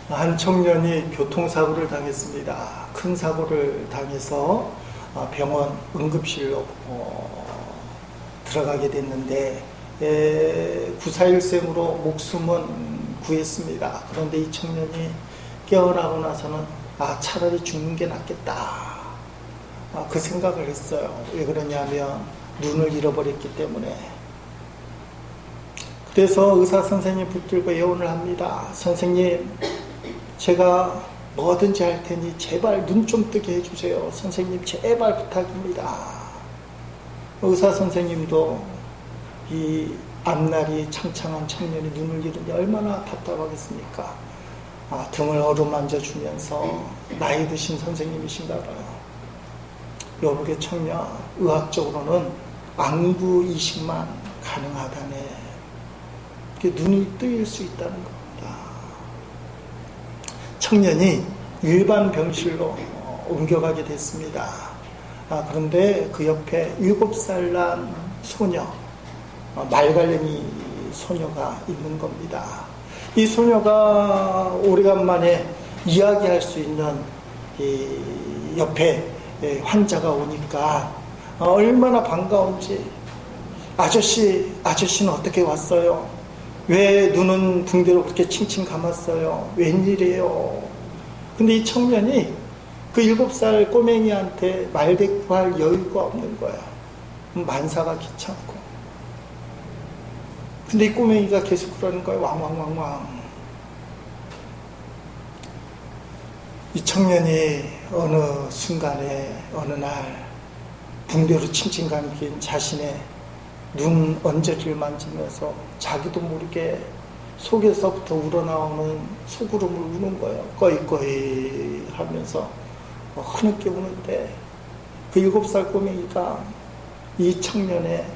한 청년이 교통사고를 당했습니다. 큰 사고를 당해서 병원 응급실로 들어가게 됐는데 941생으로 목숨은 구했습니다. 그런데 이 청년이 깨어나고 나서는 차라리 죽는 게 낫겠다. 그 생각을 했어요. 왜 그러냐면 눈을 잃어버렸기 때문에. 그래서 의사 선생님 붙들고 예언을 합니다. 선생님, 제가 뭐든지 할 테니 제발 눈 좀 뜨게 해주세요. 선생님, 제발 부탁입니다. 의사 선생님도 이 앞날이 창창한 청년이 눈을 잃으니 얼마나 답답하겠습니까? 등을 어루만져주면서 나이 드신 선생님이신가 봐요. 여보게 청년, 의학적으로는 안구 이식만 가능하다네. 눈이 뜨일 수 있다는 겁니다. 청년이 일반 병실로 옮겨가게 됐습니다. 그런데 그 옆에 7살 난 소녀, 말갈랭이 소녀가 있는 겁니다. 이 소녀가 오래간만에 이야기할 수 있는 이 옆에 환자가 오니까 얼마나 반가운지, 아저씨는 어떻게 왔어요? 왜 눈은 붕대로 그렇게 칭칭 감았어요? 웬일이에요? 근데 이 청년이 그 7살 꼬맹이한테 말대꾸할 여유가 없는 거야. 만사가 귀찮고. 근데 이 꼬맹이가 계속 그러는 거야. 왕왕왕왕. 이 청년이 어느 순간에 어느 날 붕대로 칭칭 감긴 자신의 눈 언저리를 만지면서 자기도 모르게 속에서부터 우러나오는 소구름을 우는 거예요. 꺼이꺼이 하면서 흐느껴 우는데 그 7살 꼬맹이가 이 청년의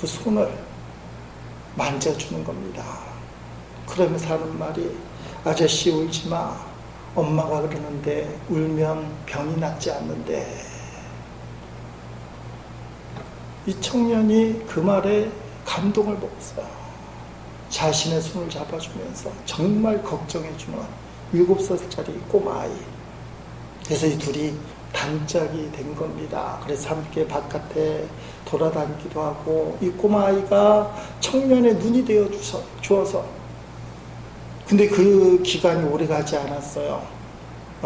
그 손을 만져주는 겁니다. 그러면서 하는 말이, 아저씨 울지 마. 엄마가 그러는데 울면 병이 낫지 않는데. 이 청년이 그 말에 감동을 먹었어요. 자신의 손을 잡아주면서 정말 걱정해주는 7살짜리 꼬마아이. 그래서 이 둘이 단짝이 된 겁니다. 그래서 함께 바깥에 돌아다니기도 하고, 이 꼬마아이가 청년의 눈이 되어 주어서. 근데 그 기간이 오래 가지 않았어요.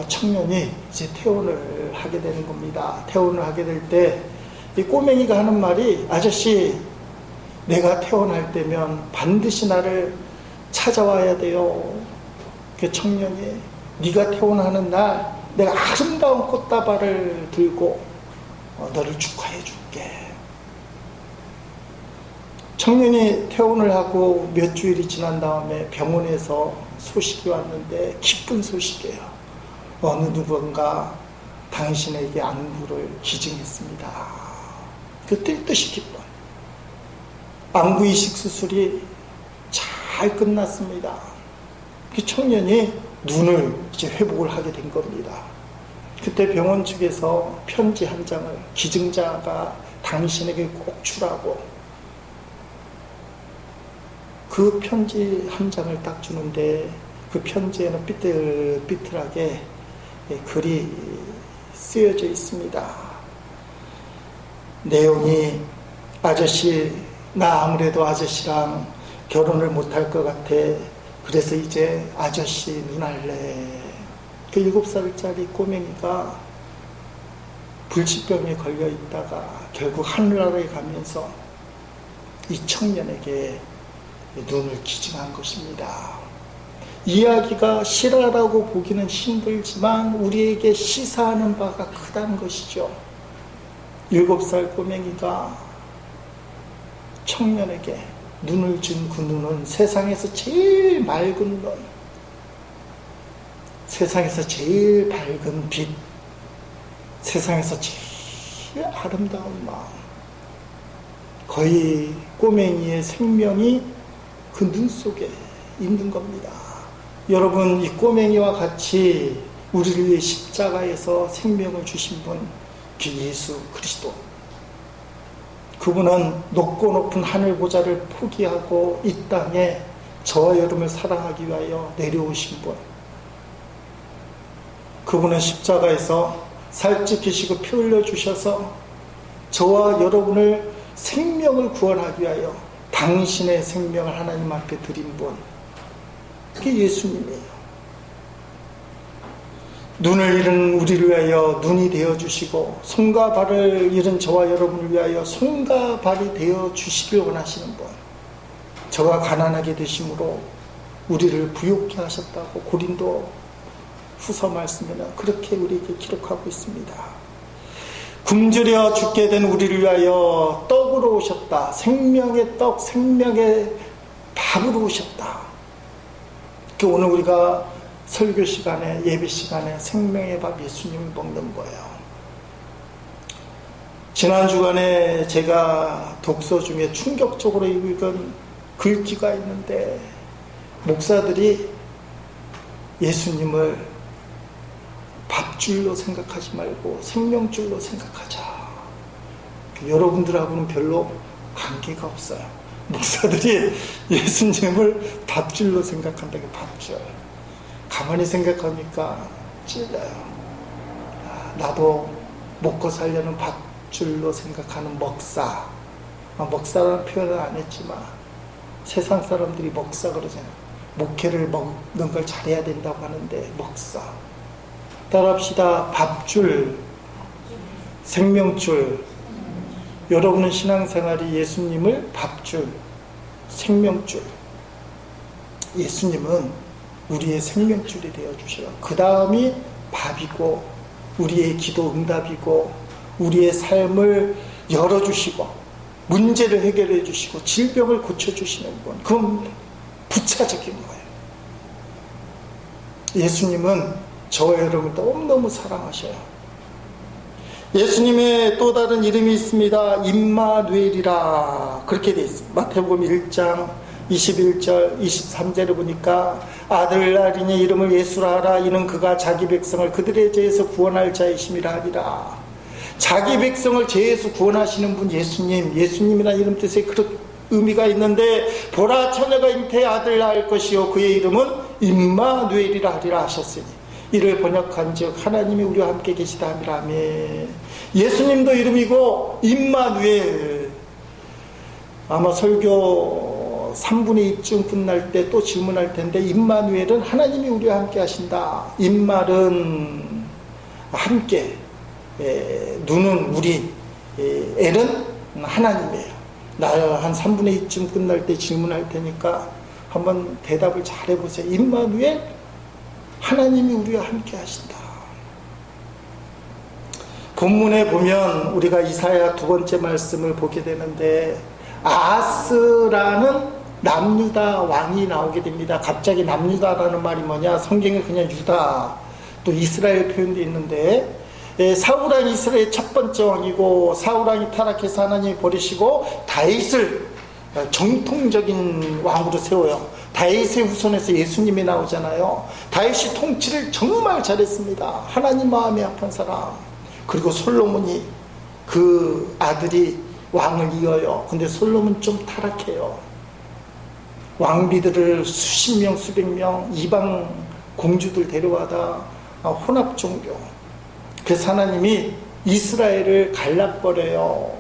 청년이 이제 퇴원을 하게 되는 겁니다. 퇴원을 하게 될 때 이 꼬맹이가 하는 말이, 아저씨, 내가 퇴원할 때면 반드시 나를 찾아와야 돼요. 그 청년이, 네가 퇴원하는 날 내가 아름다운 꽃다발을 들고 너를 축하해 줄게. 청년이 퇴원을 하고 몇 주일이 지난 다음에 병원에서 소식이 왔는데 기쁜 소식이에요. 어느 누군가 당신에게 안구를 기증했습니다. 그 뜰 듯이 기뻐. 안구 이식 수술이 잘 끝났습니다. 그 청년이 눈을 이제 회복을 하게 된 겁니다. 그때 병원 측에서 편지 한 장을, 기증자가 당신에게 꼭 주라고, 그 편지 한 장을 딱 주는데 그 편지에는 삐뚤삐뚤하게 글이 쓰여져 있습니다. 내용이, 아저씨, 나 아무래도 아저씨랑 결혼을 못할 것 같아. 그래서 이제 아저씨 눈할래. 그 7살짜리 꼬맹이가 불치병에 걸려 있다가 결국 하늘나라에 가면서 이 청년에게 눈을 기증한 것입니다. 이야기가 실화라고 보기는 힘들지만 우리에게 시사하는 바가 크다는 것이죠. 7살 꼬맹이가 청년에게 눈을 준 그 눈은 세상에서 제일 맑은 눈, 세상에서 제일 밝은 빛, 세상에서 제일 아름다운 마음, 거의 꼬맹이의 생명이 그 눈 속에 있는 겁니다. 여러분, 이 꼬맹이와 같이 우리를 위해 십자가에서 생명을 주신 분, 그 예수 그리스도. 그분은 높고 높은 하늘 보좌를 포기하고 이 땅에 저와 여러분을 사랑하기 위하여 내려오신 분. 그분은 십자가에서 살찌키시고 피 흘려주셔서 저와 여러분을 생명을 구원하기 위하여 당신의 생명을 하나님 앞에 드린 분, 그게 예수님이에요. 눈을 잃은 우리를 위하여 눈이 되어주시고 손과 발을 잃은 저와 여러분을 위하여 손과 발이 되어주시길 원하시는 분, 저가 가난하게 되심으로 우리를 부욕케 하셨다고 고린도 후서 말씀에는 그렇게 우리에게 기록하고 있습니다. 굶주려 죽게 된 우리를 위하여 떡으로 오셨다. 생명의 떡, 생명의 밥으로 오셨다. 오늘 우리가 설교 시간에, 예배 시간에 생명의 밥 예수님을 먹는 거예요. 지난 주간에 제가 독서 중에 충격적으로 읽은 글귀가 있는데, 목사들이 예수님을 밥줄로 생각하지 말고 생명줄로 생각하자. 여러분들하고는 별로 관계가 없어요. 목사들이 예수님을 밥줄로 생각한다고. 밥줄. 가만히 생각하니까 찔려요. 나도 먹고 살려는 밥줄로 생각하는 먹사. 먹사라는 표현은 안 했지만 세상 사람들이 먹사 그러잖아요. 목회를 먹는 걸 잘해야 된다고 하는데 먹사. 따라합시다. 밥줄, 생명줄. 여러분은 신앙생활이 예수님을 밥줄, 생명줄. 예수님은 우리의 생명줄이 되어주셔요. 그 다음이 밥이고 우리의 기도 응답이고 우리의 삶을 열어주시고 문제를 해결해 주시고 질병을 고쳐주시는 분. 그건 부차적인 거예요. 예수님은 저와 여러분을 너무너무 사랑하셔요. 예수님의 또 다른 이름이 있습니다. 임마누엘이라 그렇게 되어 있습니다. 마태복음 1장 21절 23절에 보니까 아들 나리니 이름을 예수라 하라. 이는 그가 자기 백성을 그들의 죄에서 구원할 자이심이라 하리라. 자기 백성을 죄에서 구원하시는 분 예수님. 예수님이라는 이름 뜻에 그런 의미가 있는데, 보라 처녀가 잉태의 아들 낳을 것이요 그의 이름은 임마누엘이라 하리라 하셨으니 이를 번역한즉 하나님이 우리와 함께 계시다 함이라. 아멘. 예수님도 이름이고 임마누엘. 아마 설교 3분의 2쯤 끝날 때 또 질문할 텐데, 임마누엘은 하나님이 우리와 함께 하신다. 임말은 함께, 눈은 우리, 엘은 하나님이에요. 나 한 3분의 2쯤 끝날 때 질문할 테니까 한번 대답을 잘 해보세요. 임마누엘, 하나님이 우리와 함께 하신다. 본문에 보면 우리가 이사야 두 번째 말씀을 보게 되는데, 아하스라는 남유다 왕이 나오게 됩니다. 갑자기 남유다라는 말이 뭐냐? 성경에 그냥 유다, 또 이스라엘 표현도 있는데, 사울왕이 이스라엘의 첫 번째 왕이고, 사울왕이 타락해서 하나님이 버리시고 다윗을 정통적인 왕으로 세워요. 다윗의 후손에서 예수님이 나오잖아요. 다윗이 통치를 정말 잘했습니다. 하나님 마음에 합한 사람. 그리고 솔로몬이 그 아들이 왕을 이어요. 근데 솔로몬 좀 타락해요. 왕비들을 수십 명 수백 명 이방 공주들 데려와다 혼합 종교. 그래서 하나님이 이스라엘을 갈라버려요.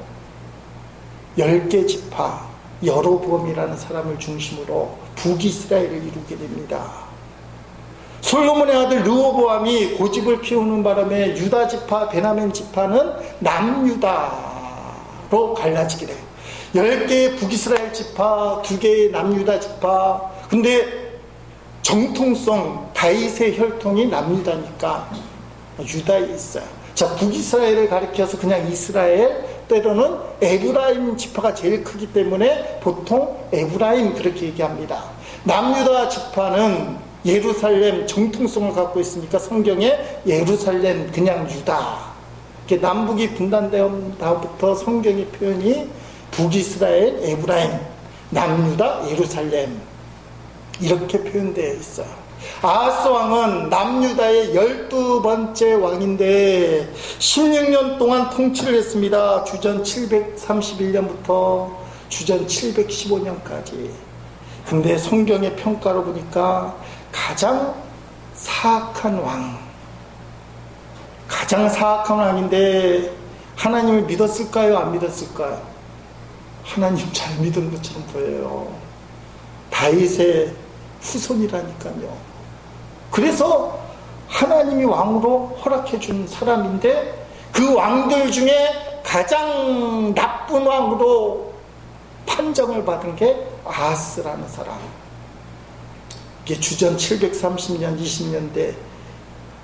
10개 지파 여로보암이라는 사람을 중심으로 북이스라엘을 이루게 됩니다. 솔로몬의 아들 르호보암이 고집을 피우는 바람에 유다 지파, 베냐민 지파는 남유다로 갈라지게 돼요. 10개의 북이스라엘 지파, 2개의 남유다 지파. 근데 정통성, 다윗의 혈통이 남유다니까 유다에 있어요. 자, 북이스라엘을 가리켜서 그냥 이스라엘, 때로는 에브라임 지파가 제일 크기 때문에 보통 에브라임 그렇게 얘기합니다. 남유다 지파는 예루살렘 정통성을 갖고 있으니까 성경에 예루살렘 그냥 유다. 이렇게 남북이 분단된 다음부터 성경의 표현이 북이스라엘, 에브라임, 남유다, 예루살렘 이렇게 표현되어 있어요. 아하스 왕은 남유다의 12번째 왕인데 16년 동안 통치를 했습니다. 주전 731년부터 주전 715년까지. 근데 성경의 평가로 보니까 가장 사악한 왕, 가장 사악한 왕인데 하나님을 믿었을까요? 안 믿었을까요? 하나님 잘 믿은 것처럼 보여요. 다윗의 후손이라니까요. 그래서 하나님이 왕으로 허락해 준 사람인데 그 왕들 중에 가장 나쁜 왕으로 판정을 받은 게 아하스라는 사람. 이게 주전 730년 20년대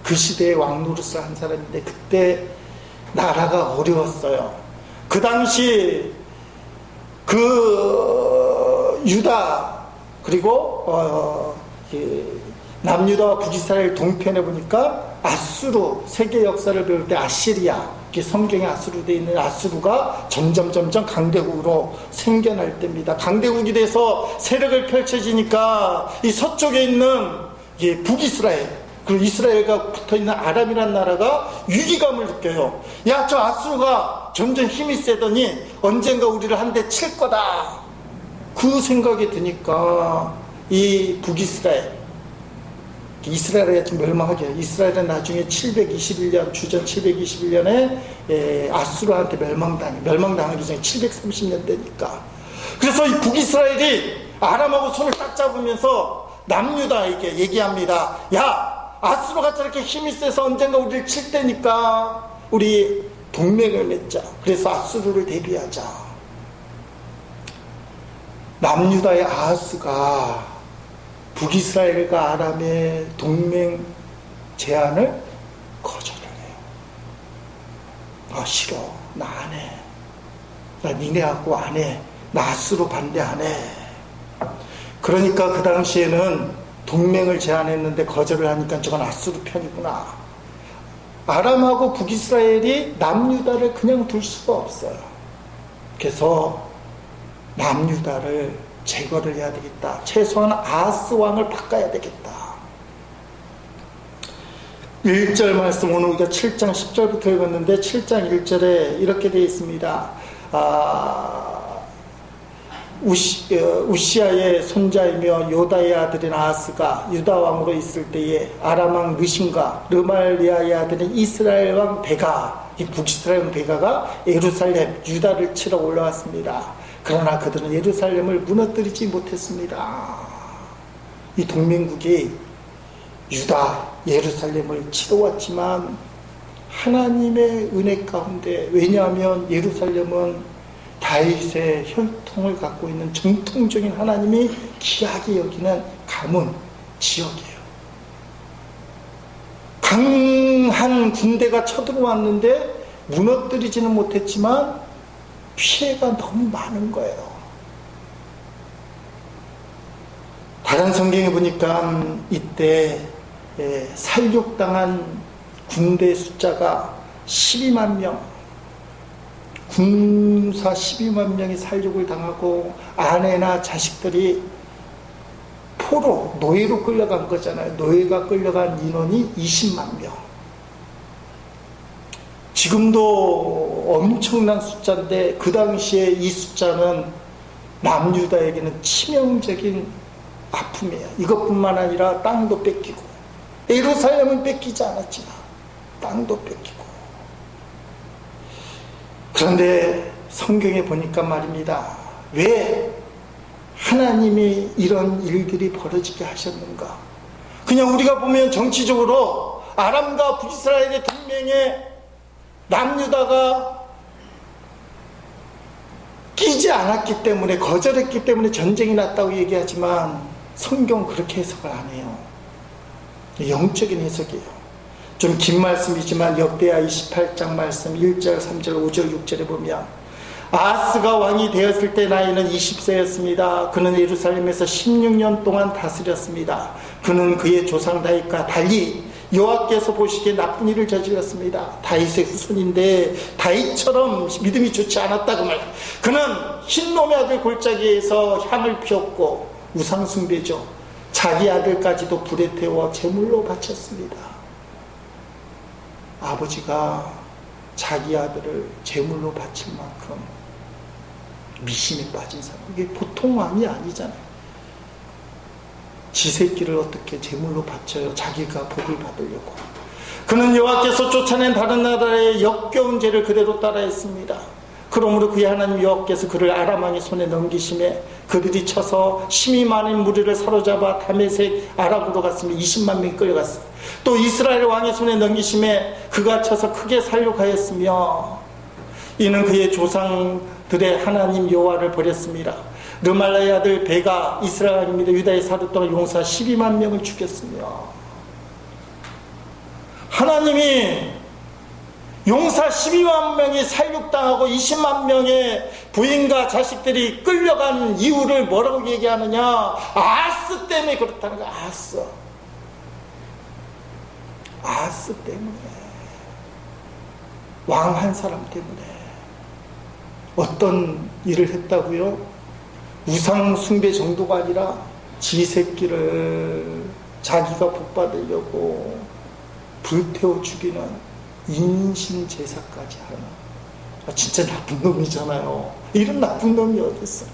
그 시대의 왕노릇을 한 사람인데 그때 나라가 어려웠어요. 그 당시 그 유다 그리고 남유다와 북이스라엘 동편에 보니까 아수르, 세계 역사를 배울 때 아시리아, 성경에 아수르 되어 있는 아수르가 점점 강대국으로 생겨날 때입니다. 강대국이 돼서 세력을 펼쳐지니까 이 서쪽에 있는 북이스라엘 그리고 이스라엘과 붙어있는 아람이라는 나라가 위기감을 느껴요. 야, 저 아수르가 점점 힘이 세더니 언젠가 우리를 한 대 칠 거다. 그 생각이 드니까 이 북이스라엘 이스라엘이 좀 멸망하게 해요. 이스라엘은 나중에 721년 주전 721년에 아수르한테 멸망당하기 전에 730년대니까. 그래서 이 북이스라엘이 아람하고 손을 딱 잡으면서 남유다에게 얘기합니다. 야, 아수르가 저렇게 힘이 세서 언젠가 우리를 칠 때니까 우리 동맹을 맺자. 그래서 아수르를 대비하자. 남유다의 아하스가 북이스라엘과 아람의 동맹 제안을 거절을 해요. 아, 싫어. 나 안 해. 나 니네하고 안 해. 나 아수르 반대 안 해. 그러니까 그 당시에는 동맹을 제안했는데 거절을 하니까 저건 아수르 편이구나. 아람하고 북이스라엘이 남유다를 그냥 둘 수가 없어요. 그래서 남유다를 제거를 해야 되겠다. 최소한 아하스 왕을 바꿔야 되겠다. 1절 말씀, 오늘 우리가 7장 10절부터 읽었는데 7장 1절에 이렇게 되어 있습니다. 우시아의 손자이며 요다의 아들인 아하스가 유다 왕으로 있을 때에 아람 왕 느신과 르말리아의 아들인 이스라엘 왕 베가, 이 북이스라엘 왕 베가가 예루살렘 유다를 치러 올라왔습니다. 그러나 그들은 예루살렘을 무너뜨리지 못했습니다. 이 동맹국이 유다, 예루살렘을 치러왔지만 하나님의 은혜 가운데, 왜냐하면 예루살렘은 다윗의 혈통을 갖고 있는 정통적인 하나님이 귀하게 여기는 가문, 지역이에요. 강한 군대가 쳐들어왔는데 무너뜨리지는 못했지만 피해가 너무 많은 거예요. 다른 성경에 보니까 이때 살육당한 군대 숫자가 12만 명, 군사 12만 명이 살육을 당하고 아내나 자식들이 포로, 노예로 끌려간 거잖아요. 노예가 끌려간 인원이 20만 명. 지금도 엄청난 숫자인데 그 당시에 이 숫자는 남유다에게는 치명적인 아픔이에요. 이것뿐만 아니라 땅도 뺏기고, 예루살렘은 뺏기지 않았지만 땅도 뺏기고. 그런데 성경에 보니까 말입니다. 왜 하나님이 이런 일들이 벌어지게 하셨는가? 그냥 우리가 보면 정치적으로 아람과 북이스라엘의 동맹에 남유다가 끼지 않았기 때문에, 거절했기 때문에 전쟁이 났다고 얘기하지만 성경 그렇게 해석을 안 해요. 영적인 해석이에요. 좀 긴 말씀이지만 역대하 28장 말씀 1절, 3절, 5절, 6절에 보면 아하스가 왕이 되었을 때 나이는 20세였습니다. 그는 예루살렘에서 16년 동안 다스렸습니다. 그는 그의 조상 다윗과 달리 여호와께서 보시기에 나쁜 일을 저질렀습니다. 다윗의 후손인데 다윗처럼 믿음이 좋지 않았다 그 말. 그는 흰놈의 아들 골짜기에서 향을 피웠고 우상숭배죠. 자기 아들까지도 불에 태워 제물로 바쳤습니다. 아버지가 자기 아들을 제물로 바칠 만큼 미신에 빠진 사람, 이게 보통 왕이 아니잖아요. 지 새끼를 어떻게 제물로 바쳐요? 자기가 복을 받으려고. 그는 여호와께서 쫓아낸 다른 나라의 역겨운 죄를 그대로 따라했습니다. 그러므로 그의 하나님 여호와께서 그를 아람 왕의 손에 넘기심에 그들이 쳐서 심히 많은 무리를 사로잡아 다메섹 아락으로 갔으며 20만 명이 끌려갔어요. 또 이스라엘 왕의 손에 넘기심에 그가 쳐서 크게 살육하였으며 이는 그의 조상들의 하나님 여호와를 버렸습니다. 르말라의 아들 베가 이스라엘입니다. 유다의 사륙 동안 용사 12만 명을 죽였으며 하나님이 용사 12만 명이 살육당하고 20만 명의 부인과 자식들이 끌려간 이유를 뭐라고 얘기하느냐? 아하스 때문에 그렇다는 거야. 아하스 때문에, 왕 한 사람 때문에. 어떤 일을 했다고요? 우상 숭배 정도가 아니라 지 새끼를 자기가 복받으려고 불태워 죽이는 인신 제사까지 하는, 진짜 나쁜 놈이잖아요. 이런 나쁜 놈이 어딨어?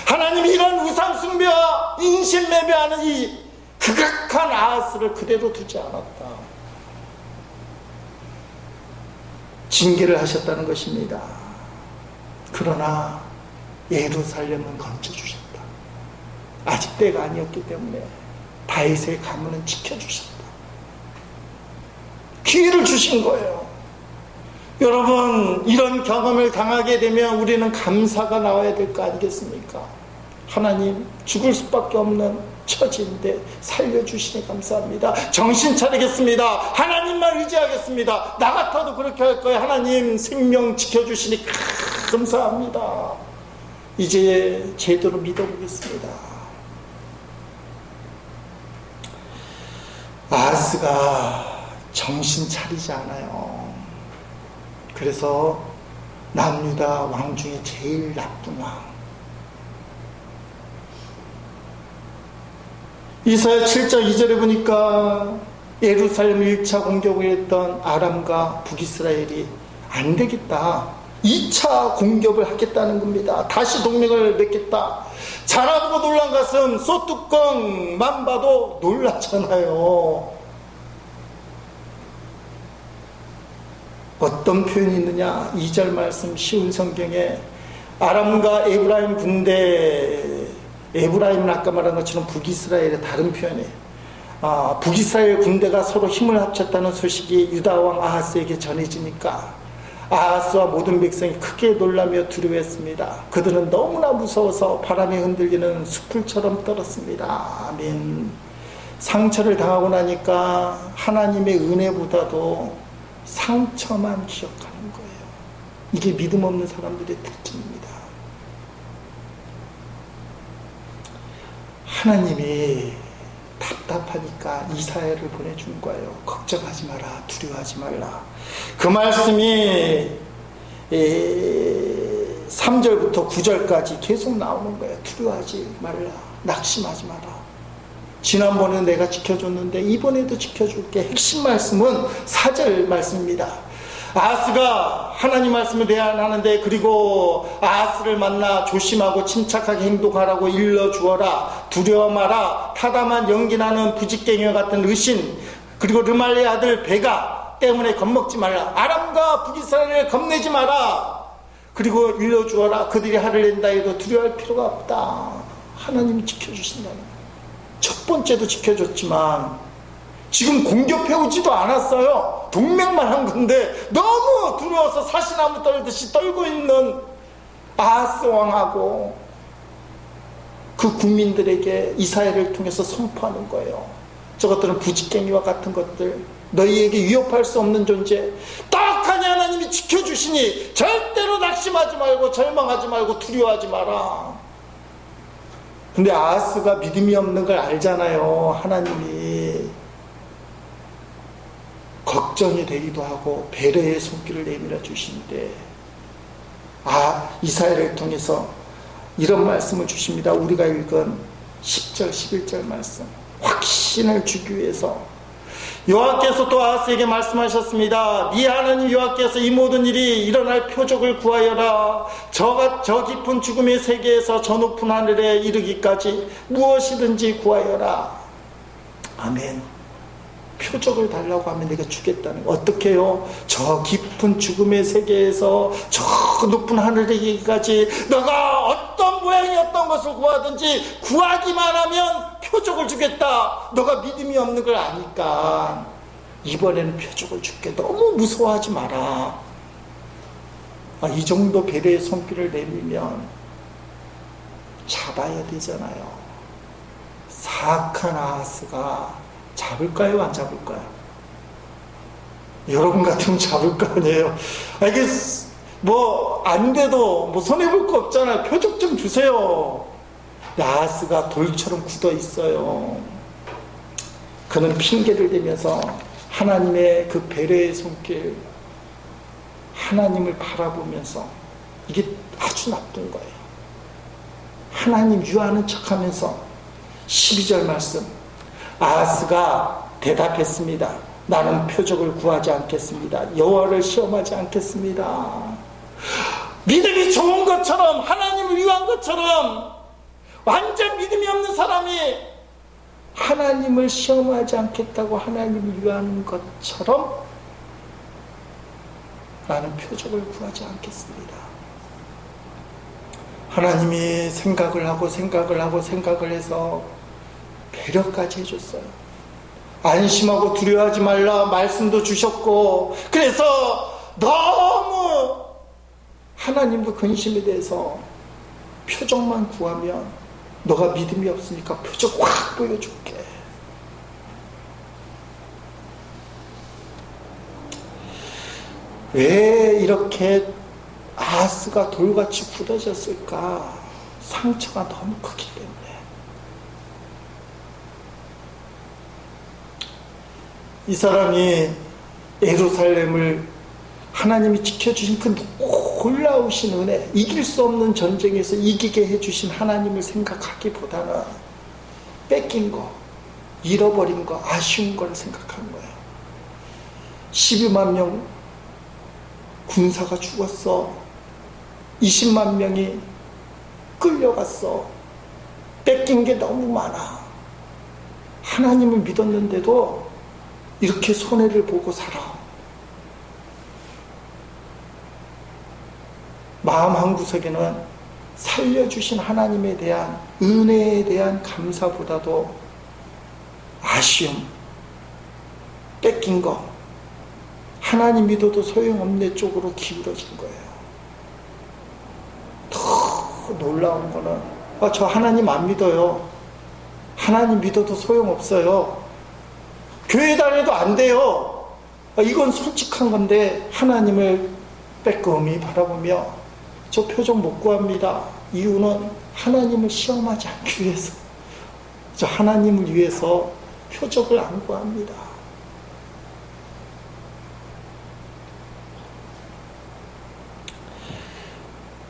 하나님이 이런 우상 숭배와 인신 매매하는 이 극악한 아하스를 그대로 두지 않았다. 징계를 하셨다는 것입니다. 그러나 예루살렘은 건져주셨다. 아직 때가 아니었기 때문에 다윗의 가문은 지켜주셨다. 기회를 주신 거예요. 여러분, 이런 경험을 당하게 되면 우리는 감사가 나와야 될 거 아니겠습니까? 하나님, 죽을 수밖에 없는 처지인데 살려주시니 감사합니다. 정신 차리겠습니다. 하나님만 의지하겠습니다. 나 같아도 그렇게 할 거예요. 하나님 생명 지켜주시니 감사합니다. 이제 제대로 믿어보겠습니다. 아하스가 정신 차리지 않아요. 그래서 남유다 왕 중에 제일 나쁜 왕. 이사야 7장 2절에 보니까 예루살렘 1차 공격을 했던 아람과 북이스라엘이 안 되겠다, 2차 공격을 하겠다는 겁니다. 다시 동맹을 맺겠다. 자라보고 놀란 가슴 소뚜껑만 봐도 놀랐잖아요. 어떤 표현이 있느냐? 2절 말씀 쉬운 성경에 아람과 에브라임 군대, 에브라임은 아까 말한 것처럼 북이스라엘의 다른 표현이에요. 북이스라엘 군대가 서로 힘을 합쳤다는 소식이 유다왕 아하스에게 전해지니까 아하스와 모든 백성이 크게 놀라며 두려워했습니다. 그들은 너무나 무서워서 바람에 흔들리는 숲풀처럼 떨었습니다. 아멘. 상처를 당하고 나니까 하나님의 은혜보다도 상처만 기억하는 거예요. 이게 믿음 없는 사람들의 특징입니다. 하나님이 답답하니까 이사야를 보내준 거예요. 걱정하지 마라, 두려워하지 말라. 그 말씀이 3절부터 9절까지 계속 나오는 거예요. 두려워하지 말라, 낙심하지 마라. 지난번에 내가 지켜줬는데 이번에도 지켜줄게. 핵심 말씀은 4절 말씀입니다. 아하스가 하나님 말씀을 대안하는데, 그리고 아하스를 만나 조심하고 침착하게 행동하라고 일러주어라. 두려워 마라. 타담한 연기나는 부직갱이와 같은 의신, 그리고 르말리의 아들 베가 때문에 겁먹지 말라. 아람과 북이스라엘을 겁내지 마라. 그리고 일러주어라. 그들이 화를 낸다 해도 두려워할 필요가 없다. 하나님이 지켜주신다는 거예요. 첫 번째도 지켜줬지만 지금 공격해오지도 않았어요. 동맹만 한 건데 너무 두려워서 사시나무 떨듯이 떨고 있는 아하스 왕하고 그 국민들에게 이사야를 통해서 선포하는 거예요. 저것들은 부직갱이와 같은 것들, 너희에게 위협할 수 없는 존재, 딱하니 하나님이 지켜주시니 절대로 낙심하지 말고 절망하지 말고 두려워하지 마라. 근데 아하스가 믿음이 없는 걸 알잖아요. 하나님이 걱정이 되기도 하고 배려의 손길을 내밀어 주시는데, 이사야를 통해서 이런 말씀을 주십니다. 우리가 읽은 10절 11절 말씀, 확신을 주기 위해서 여호와께서 또 아하스에게 말씀하셨습니다. 네 하나님 여호와께서 이 모든 일이 일어날 표적을 구하여라. 저 깊은 죽음의 세계에서 저 높은 하늘에 이르기까지 무엇이든지 구하여라. 아멘. 표적을 달라고 하면 내가 주겠다는 거. 어떻게 해요? 저 깊은 죽음의 세계에서 저 높은 하늘에 이르기까지 너가 어떤 모양이 어떤 것을 구하든지 구하기만 하면 표적을 주겠다. 너가 믿음이 없는 걸 아니까 이번에는 표적을 줄게. 너무 무서워하지 마라. 이 정도 배려의 손길을 내밀면 잡아야 되잖아요. 사악한 아하스가 잡을까요? 안 잡을까요? 여러분 같으면 잡을 거 아니에요. 이게 안 돼도 손해볼 거 없잖아요. 표적 좀 주세요. 아하스가 돌처럼 굳어 있어요. 그는 핑계를 대면서 하나님의 그 배려의 손길, 하나님을 바라보면서, 이게 아주 나쁜 거예요. 하나님 유하는 척하면서 12절 말씀, 아하스가 대답했습니다. 나는 표적을 구하지 않겠습니다. 여호와를 시험하지 않겠습니다. 믿음이 좋은 것처럼, 하나님을 위한 것처럼, 완전 믿음이 없는 사람이 하나님을 시험하지 않겠다고 하나님을 위하는 것처럼 나는 표적을 구하지 않겠습니다. 하나님이 생각을 해서 배려까지 해줬어요. 안심하고 두려워하지 말라 말씀도 주셨고, 그래서 너무 하나님도 근심에 대해서 표적만 구하면 너가 믿음이 없으니까 표적 확 보여줄게. 왜 이렇게 아하스가 돌같이 굳어졌을까? 상처가 너무 크기 때문에. 이 사람이 예루살렘을 하나님이 지켜주신 그 놀라우신 은혜, 이길 수 없는 전쟁에서 이기게 해주신 하나님을 생각하기보다는 뺏긴 거, 잃어버린 거, 아쉬운 걸 생각한 거예요. 12만 명 군사가 죽었어. 20만 명이 끌려갔어. 뺏긴 게 너무 많아. 하나님을 믿었는데도 이렇게 손해를 보고 살아. 마음 한구석에는 살려주신 하나님에 대한 은혜에 대한 감사보다도 아쉬움, 뺏긴 거, 하나님 믿어도 소용없네 쪽으로 기울어진 거예요. 더 놀라운 거는 저 하나님 안 믿어요. 하나님 믿어도 소용없어요. 교회 다녀도 안 돼요. 이건 솔직한 건데 하나님을 빼꼼히 바라보며 저 표적 못 구합니다. 이유는 하나님을 시험하지 않기 위해서, 저 하나님을 위해서 표적을 안 구합니다.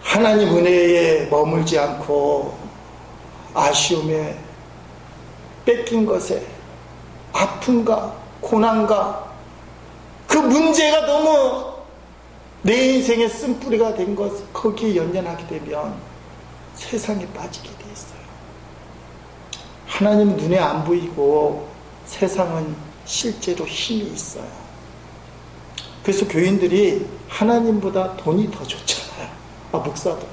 하나님 은혜에 머물지 않고 아쉬움에, 뺏긴 것에, 아픔과 고난과 그 문제가 너무 내 인생의 쓴뿌리가 된 것, 거기에 연연하게 되면 세상에 빠지게 돼 있어요. 하나님은 눈에 안 보이고 세상은 실제로 힘이 있어요. 그래서 교인들이 하나님보다 돈이 더 좋잖아요. 목사도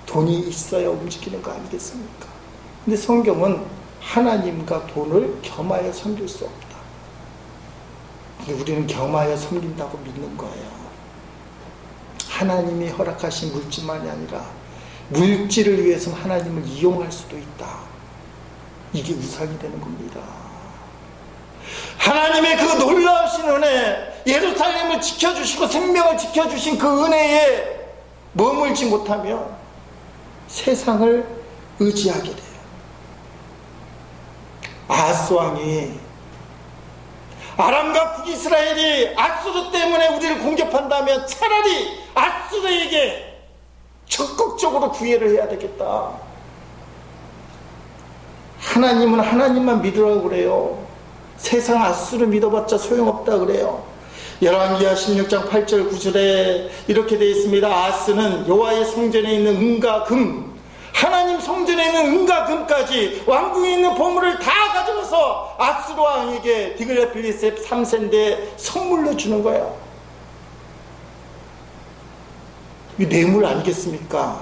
돈이 있어야 움직이는 거 아니겠습니까? 근데 성경은 하나님과 돈을 겸하여 섬길 수 없다. 근데 우리는 겸하여 섬긴다고 믿는 거예요. 하나님이 허락하신 물질만이 아니라 물질을 위해서 하나님을 이용할 수도 있다. 이게 우상이 되는 겁니다. 하나님의 그 놀라우신 은혜, 예루살렘을 지켜주시고 생명을 지켜주신 그 은혜에 머물지 못하면 세상을 의지하게 돼요. 아하스 왕이, 아람과 북이스라엘이 아수르 때문에 우리를 공격한다면 차라리 아수르에게 적극적으로 구애를 해야 되겠다. 하나님은 하나님만 믿으라고 그래요. 세상 아수르 믿어봤자 소용없다 그래요. 열왕기하 16장 8절 9절에 이렇게 되어 있습니다. 아하스는 여호와의 성전에 있는 은과 금, 하나님 성전에 있는 은과 금까지 왕궁에 있는 보물을 다 가져가서 아수르 왕에게 디글라필레셋 3세인데 선물로 주는 거예요. 이 뇌물 아니겠습니까?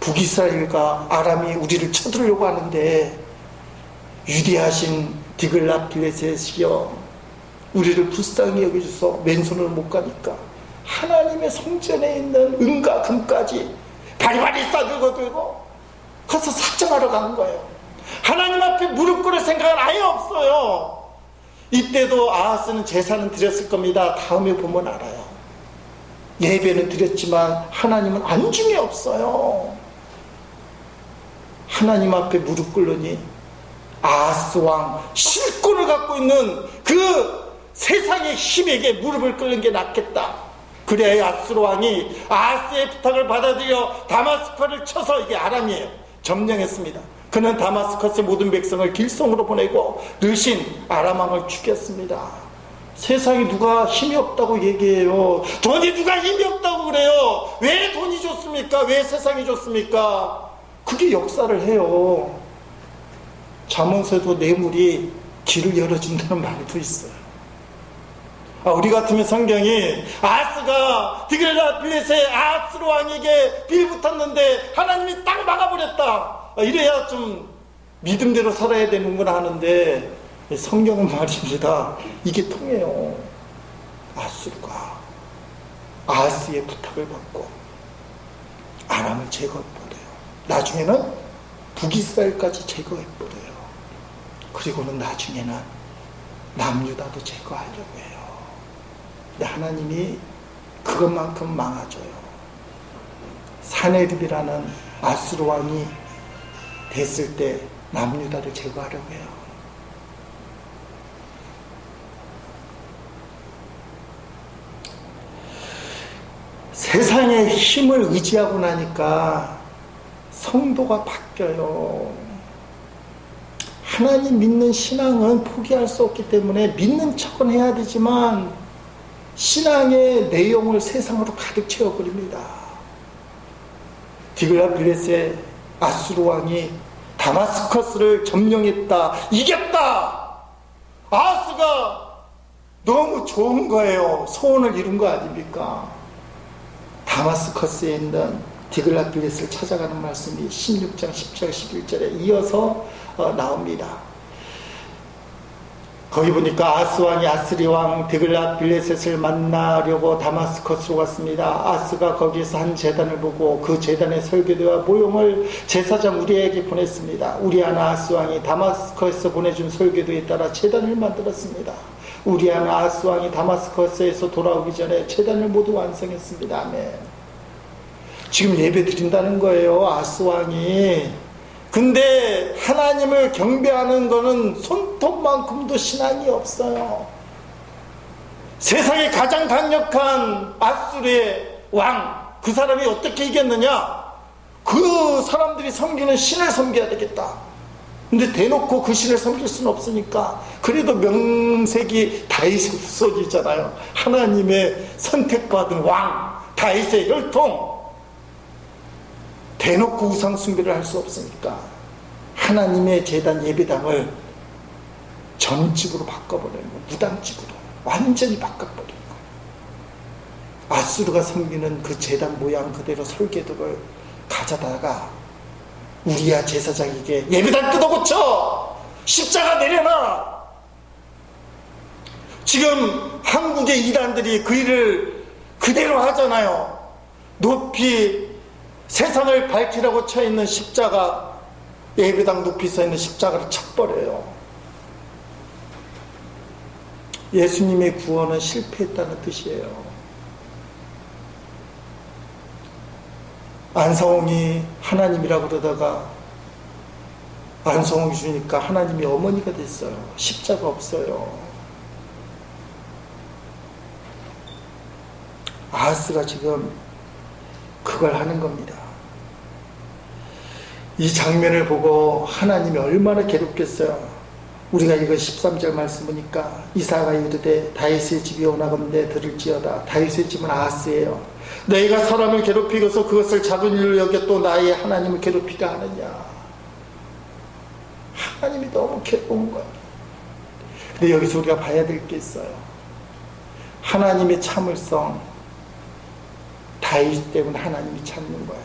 북이스라엘과 아람이 우리를 쳐들으려고 하는데 위대하신 디글라필레셋이여 우리를 불쌍히 여겨줘서 맨손으로 못 가니까 하나님의 성전에 있는 은과 금까지 바리바리 싸들고 들고 가서 사정하러 가는 거예요. 하나님 앞에 무릎 꿇을 생각은 아예 없어요. 이때도 아하스는 제사는 드렸을 겁니다. 다음에 보면 알아요. 예배는 드렸지만 하나님은 안중에 없어요. 하나님 앞에 무릎 꿇으니 아하스 왕 실권을 갖고 있는 그 세상의 힘에게 무릎을 꿇는 게 낫겠다. 그래야 아수르 왕이 아하스의 부탁을 받아들여 다마스커스를 쳐서, 이게 아람이에요, 점령했습니다. 그는 다마스커스의 모든 백성을 길송으로 보내고 르신 아람 왕을 죽였습니다. 세상에 누가 힘이 없다고 얘기해요? 돈이 누가 힘이 없다고 그래요? 왜 돈이 좋습니까? 왜 세상이 좋습니까? 그게 역사를 해요. 잠언서도 뇌물이 길을 열어준다는 말도 있어요. 우리 같으면 성경이 아하스가 디글라필레셋 아하스르 왕에게 빌붙었는데 하나님이 딱 막아버렸다, 이래야 좀 믿음대로 살아야 되는구나 하는데, 성경은 말입니다, 이게 통해요. 아수르가 아하스의 부탁을 받고 아람을 제거해버려요. 나중에는 북이스라엘까지 제거해버려요. 그리고는 나중에는 남유다도 제거하려고 해요. 근데 하나님이 그것만큼 망아줘요. 사네립이라는 아수르 왕이 됐을 때 남유다를 제거하려고 해요. 세상의 힘을 의지하고 나니까 성도가 바뀌어요. 하나님 믿는 신앙은 포기할 수 없기 때문에 믿는 척은 해야 되지만 신앙의 내용을 세상으로 가득 채워버립니다. 디글라필레셋 아수르 왕이 다마스커스를 점령했다, 이겼다. 아하스가 너무 좋은 거예요. 소원을 이룬 거 아닙니까? 다마스커스에 있는 디글라필레셋을 찾아가는 말씀이 16장 10절 11절에 이어서 나옵니다. 거기 보니까 아하스 왕이 아스리 왕 디글라필레셋을 만나려고 다마스커스로 갔습니다. 아하스가 거기에서 한 제단을 보고 그 제단의 설교대와 모형을 제사장 우리에게 보냈습니다. 우리한 아하스 왕이 다마스커스에서 보내준 설교도에 따라 제단을 만들었습니다. 우리한 아하스 왕이 다마스커스에서 돌아오기 전에 제단을 모두 완성했습니다. 아멘. 지금 예배 드린다는 거예요, 아하스 왕이. 근데 하나님을 경배하는 거는 손톱만큼도 신앙이 없어요. 세상에 가장 강력한 아수르의 왕, 그 사람이 어떻게 이겼느냐? 그 사람들이 섬기는 신을 섬겨야 되겠다. 근데 대놓고 그 신을 섬길 수는 없으니까 그래도 명색이 다윗이 써지잖아요. 하나님의 선택받은 왕, 다윗의 혈통. 대놓고 우상 숭배를 할 수 없으니까 하나님의 제단 예배당을 전집으로 바꿔버리는 거예요. 무당집으로 완전히 바꿔버리는 거예요. 아수르가 섬기는 그 제단 모양 그대로 설계도를 가져다가 우리야 제사장에게 예배당 뜯어고쳐, 십자가 내려놔. 지금 한국의 이단들이 그 일을 그대로 하잖아요. 높이 세상을 밝히라고 쳐있는 십자가, 예배당 높이 서있는 십자가를 쳐버려요. 예수님의 구원은 실패했다는 뜻이에요. 안성홍이 하나님이라고 그러다가 안성홍이 주니까 하나님이 어머니가 됐어요. 십자가 없어요. 아하스가 지금 그걸 하는 겁니다. 이 장면을 보고 하나님이 얼마나 괴롭겠어요. 우리가 이거 13절 말씀 보니까 이사가 이르되 다윗의 집이 오나건대 들을지어다. 다윗의 집은 아하스예요. 너희가 사람을 괴롭히고서 그것을 작은 일로 여겨 또 나의 하나님을 괴롭히려 하느냐. 하나님이 너무 괴로운 거예요. 근데 여기서 우리가 봐야 될 게 있어요. 하나님의 참을성, 다윗 때문에 하나님이 참는 거예요.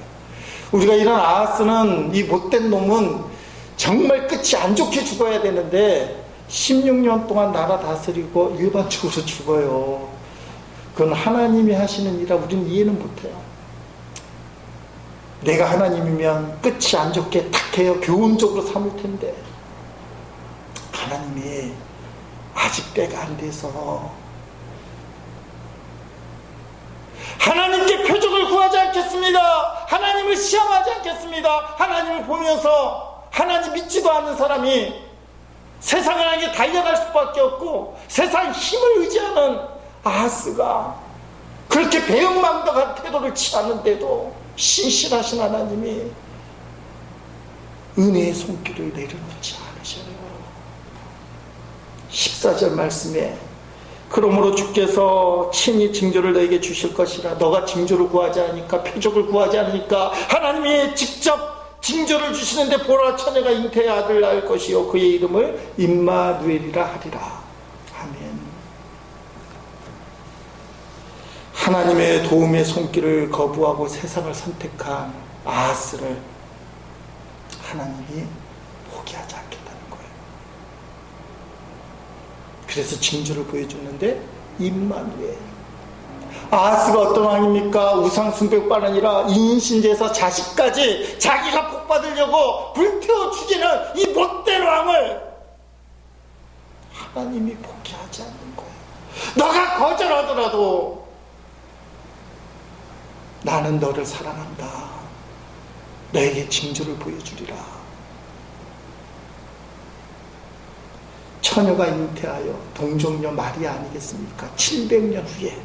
우리가 이런 아하스는, 이 못된 놈은 정말 끝이 안 좋게 죽어야 되는데 16년 동안 나라 다스리고 일반적으로 죽어요. 그건 하나님이 하시는 일이라 우리는 이해는 못해요. 내가 하나님이면 끝이 안 좋게 탁 해요. 교훈적으로 삼을 텐데 하나님이 아직 때가 안 돼서 하나님께 표적을 구하지 않겠습니다. 하나님을 시험하지 않겠습니다. 하나님을 보면서 하나님 믿지도 않는 사람이 세상을 향해 달려갈 수밖에 없고 세상 힘을 의지하는 아하스가 그렇게 배은망덕한 태도를 취하는데도 신실하신 하나님이 은혜의 손길을 내려놓지 않으셔요. 14절 말씀에 그러므로 주께서 친히 징조를 너에게 주실 것이라. 너가 징조를 구하지 않으니까, 표적을 구하지 않으니까 하나님이 직접 징조를 주시는데 보라, 처녀가 잉태의 아들을 낳을 것이요 그의 이름을 임마누엘이라 하리라. 아멘. 하나님의 도움의 손길을 거부하고 세상을 선택한 아하스를 하나님이 포기하지 않겠다는 거예요. 그래서 징조를 보여줬는데 임마누엘. 아하스가 어떤 왕입니까? 우상 숭배뿐 아니라 인신제에서 자식까지 자기가 복받으려고 불태워 죽이는 이 못된 왕을 하나님이 포기하지 않는 거예요. 너가 거절하더라도 나는 너를 사랑한다. 너에게 징조를 보여주리라. 처녀가 잉태하여 동정녀 마리아 아니겠습니까? 700년 후에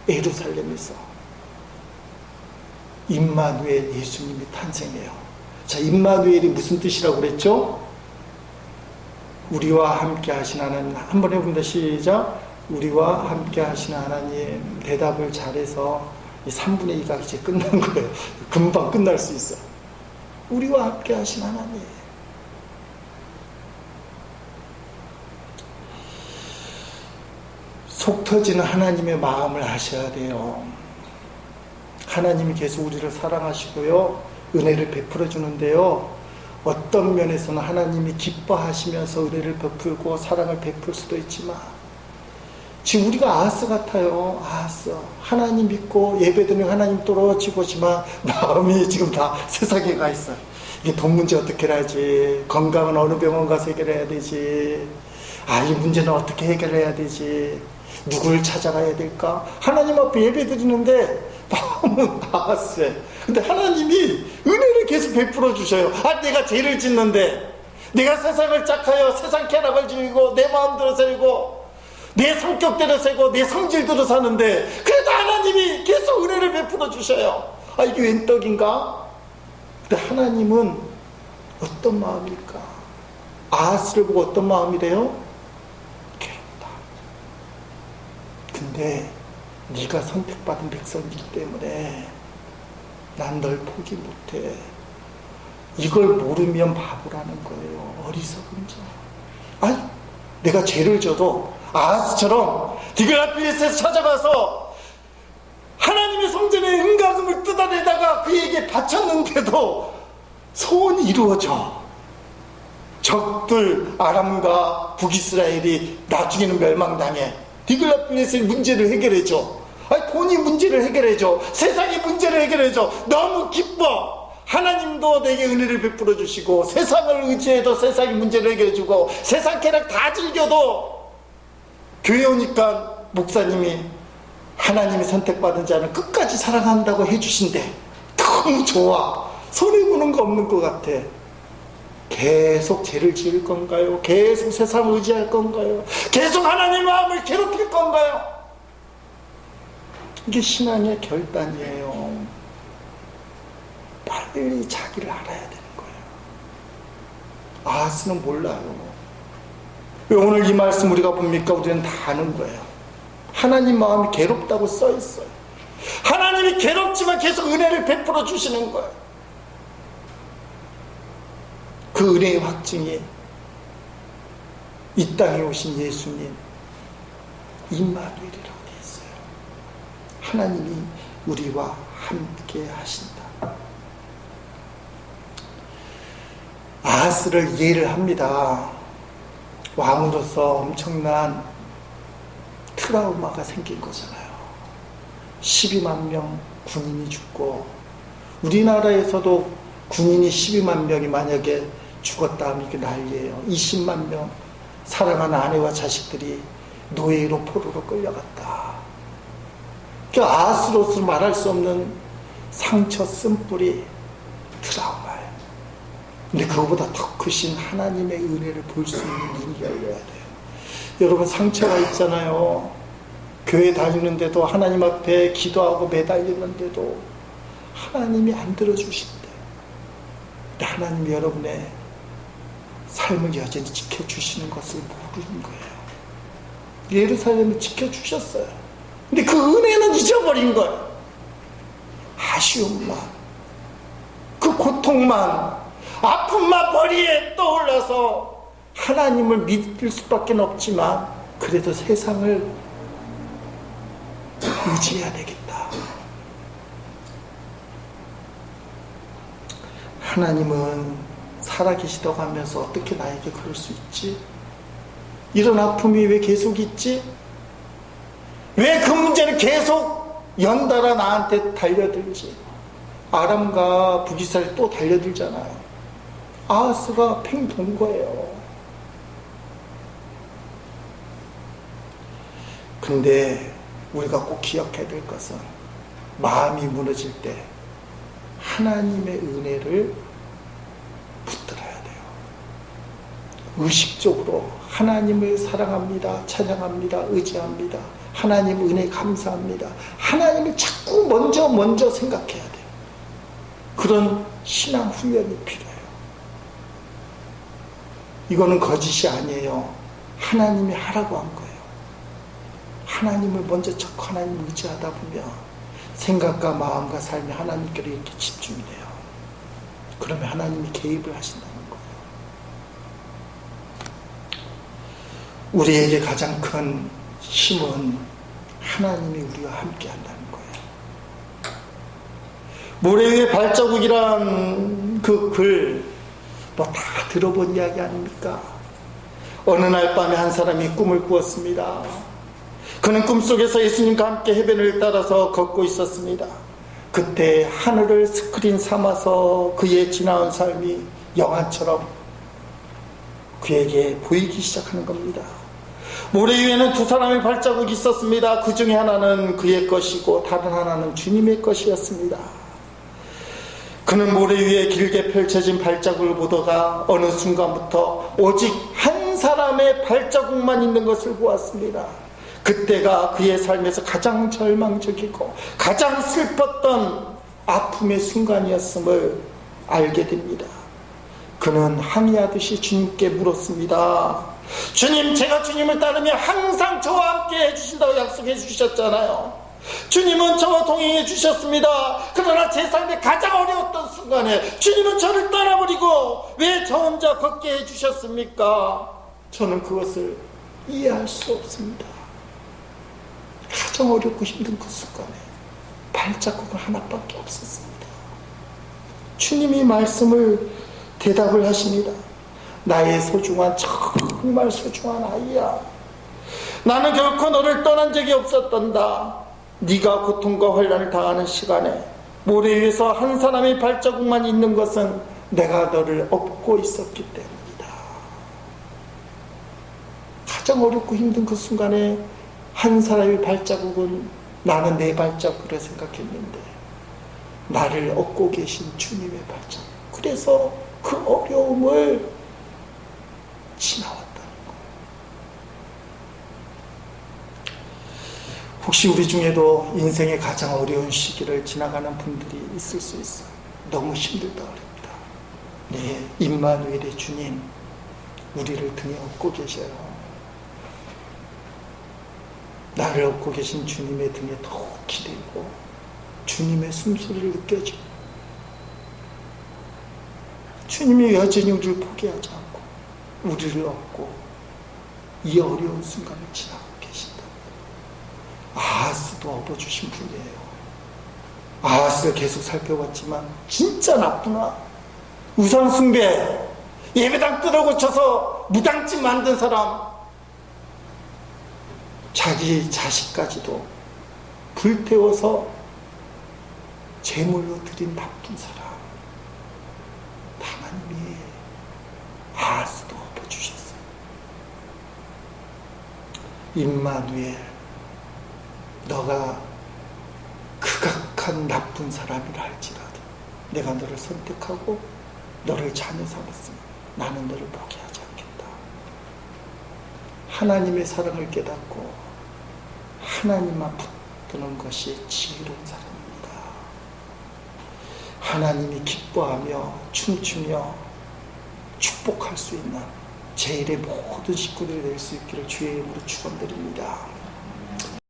예루살렘에서 임마누엘 예수님이 탄생해요. 자, 임마누엘이 무슨 뜻이라고 그랬죠? 우리와 함께 하신 하나님. 한번 해봅니다. 시작. 우리와 함께 하신 하나님. 대답을 잘해서 이 3분의 2가 이제 끝난 거예요. 금방 끝날 수 있어요. 우리와 함께 하신 하나님. 속 터지는 하나님의 마음을 아셔야 돼요. 하나님이 계속 우리를 사랑하시고요, 은혜를 베풀어 주는데요, 어떤 면에서는 하나님이 기뻐하시면서 은혜를 베풀고 사랑을 베풀 수도 있지만, 지금 우리가 아하스 같아요. 아하스. 하나님 믿고 예배드리는 하나님 떨어지고지만 마음이 지금 다 세상에 가 있어요. 이게 돈 문제 어떻게 해야지, 건강은 어느 병원 가서 해결해야 되지, 이 문제는 어떻게 해결해야 되지, 누굴 찾아가야 될까? 하나님 앞에 예배 드리는데 마음은 아하스에. 근데 하나님이 은혜를 계속 베풀어 주셔요. 내가 죄를 짓는데, 내가 세상을 짝하여 세상 쾌락을 즐기고 내 마음대로 살고 내 성격대로 살고 내 성질대로 사는데 그래도 하나님이 계속 은혜를 베풀어 주셔요. 이게 웬 떡인가? 근데 하나님은 어떤 마음일까? 아하스를 보고 어떤 마음이래요? 근데 네가 선택받은 백성이기 때문에 난 널 포기 못해. 이걸 모르면 바보라는 거예요. 어리석은 자. 내가 죄를 져도 아하스처럼 디글라필레스에서 찾아가서 하나님의 성전의 은가금을 뜯어내다가 그에게 바쳤는데도 소원이 이루어져. 적들 아람과 북이스라엘이 나중에는 멸망당해. 디글라필레스의 문제를 해결해줘. 돈이 문제를 해결해줘. 세상이 문제를 해결해줘. 너무 기뻐. 하나님도 내게 은혜를 베풀어 주시고, 세상을 의지해도 세상이 문제를 해결해주고, 세상 쾌락 다 즐겨도 교회 오니까 목사님이 하나님이 선택받은 자는 끝까지 사랑한다고 해주신대. 너무 좋아. 손해보는 거 없는 것 같아. 계속 죄를 지을 건가요? 계속 세상을 의지할 건가요? 계속 하나님 마음을 괴롭힐 건가요? 이게 신앙의 결단이에요. 빨리 자기를 알아야 되는 거예요. 아하스는 몰라요. 왜 오늘 이 말씀 우리가 봅니까? 우리는 다 아는 거예요. 하나님 마음이 괴롭다고 써 있어요. 하나님이 괴롭지만 계속 은혜를 베풀어 주시는 거예요. 그 은혜의 확증이 이 땅에 오신 예수님 임마누엘이라고 되어 있어요. 하나님이 우리와 함께 하신다. 아하스를 이해를 합니다. 왕으로서 엄청난 트라우마가 생긴 거잖아요. 12만 명 군인이 죽고, 우리나라에서도 군인이 12만 명이 만약에 죽었다 하면 이게 난리예요. 20만 명 사랑하는 아내와 자식들이 노예로 포로로 끌려갔다. 그 아하스로서 말할 수 없는 상처, 쓴뿌리, 트라우마예요. 근데 그거보다 더 크신 하나님의 은혜를 볼 수 있는 눈이 열려야 돼요. 여러분, 상처가 있잖아요. 교회 다니는데도, 하나님 앞에 기도하고 매달리는데도 하나님이 안 들어주신대. 근데 하나님이 여러분의 삶을 여전히 지켜주시는 것을 모르는 거예요. 예루살렘을 지켜주셨어요. 근데 그 은혜는 잊어버린 거예요. 아쉬움만, 그 고통만, 아픔만 머리에 떠올라서 하나님을 믿을 수밖에 없지만, 그래도 세상을 의지해야 되겠다. 하나님은 살아계시다고 하면서 어떻게 나에게 그럴 수 있지? 이런 아픔이 왜 계속 있지? 왜 그 문제는 계속 연달아 나한테 달려들지? 아람과 북이스라엘이 또 달려들잖아요. 아하스가 팽 돈 거예요. 근데 우리가 꼭 기억해야 될 것은, 마음이 무너질 때 하나님의 은혜를 붙들어야 돼요. 의식적으로 하나님을 사랑합니다, 찬양합니다, 의지합니다, 하나님 은혜 감사합니다, 하나님을 자꾸 먼저 생각해야 돼요. 그런 신앙 훈련이 필요해요. 이거는 거짓이 아니에요. 하나님이 하라고 한 거예요. 하나님을 먼저 찾고 하나님을 의지하다 보면 생각과 마음과 삶이 하나님께로 이렇게 집중이 돼요. 그러면 하나님이 개입을 하신다는 거예요. 우리에게 가장 큰 힘은 하나님이 우리와 함께 한다는 거예요. 모래 위에 발자국이란 그 글, 뭐 다 들어본 이야기 아닙니까? 어느 날 밤에 한 사람이 꿈을 꾸었습니다. 그는 꿈속에서 예수님과 함께 해변을 따라서 걷고 있었습니다. 그때 하늘을 스크린 삼아서 그의 지나온 삶이 영화처럼 그에게 보이기 시작하는 겁니다. 모래 위에는 두 사람의 발자국이 있었습니다. 그 중에 하나는 그의 것이고 다른 하나는 주님의 것이었습니다. 그는 모래 위에 길게 펼쳐진 발자국을 보다가 어느 순간부터 오직 한 사람의 발자국만 있는 것을 보았습니다. 그때가 그의 삶에서 가장 절망적이고 가장 슬펐던 아픔의 순간이었음을 알게 됩니다. 그는 항의하듯이 주님께 물었습니다. 주님, 제가 주님을 따르면 항상 저와 함께 해주신다고 약속해 주셨잖아요. 주님은 저와 동행해 주셨습니다. 그러나 제 삶에 가장 어려웠던 순간에 주님은 저를 떠나버리고 왜 저 혼자 걷게 해주셨습니까? 저는 그것을 이해할 수 없습니다. 가장 어렵고 힘든 그 순간에 발자국은 하나밖에 없었습니다. 주님이 말씀을 대답을 하십니다. 나의 소중한, 정말 소중한 아이야, 나는 결코 너를 떠난 적이 없었단다. 네가 고통과 환난을 당하는 시간에 모래 위에서 한 사람의 발자국만 있는 것은 내가 너를 업고 있었기 때문이다. 가장 어렵고 힘든 그 순간에 한 사람의 발자국은 나는 내 발자국으로 생각했는데 나를 업고 계신 주님의 발자국, 그래서 그 어려움을 지나왔다는 거예요. 혹시 우리 중에도 인생의 가장 어려운 시기를 지나가는 분들이 있을 수 있어요. 너무 힘들다, 어렵다. 네, 임마누엘의 주님, 우리를 등에 업고 계셔요. 나를 업고 계신 주님의 등에 더 기대고 주님의 숨소리를 느껴줘. 주님이 여전히 우리를 포기하지 않고 우리를 업고 이 어려운 순간을 지나고 계신다. 아하스도 업어주신 분이에요. 아하스를 계속 살펴봤지만 진짜 나쁘나? 우상숭배, 예배당 뜯어고쳐서 무당집 만든 사람, 자기 자식까지도 불태워서 제물로 드린 나쁜 사람, 하나님이 아하스도 엎어주셨어요. 임마누엘, 너가 극악한 나쁜 사람이라 할지라도 내가 너를 선택하고 너를 자녀 삼았으면 나는 너를 포기하지 않겠다. 하나님의 사랑을 깨닫고 하나님만 붙드는 것이 지혜로운 사람입니다. 하나님이 기뻐하며 춤추며 축복할 수 있는 제1의 모든 식구들이 될 수 있기를 주의 이름으로 축원드립니다.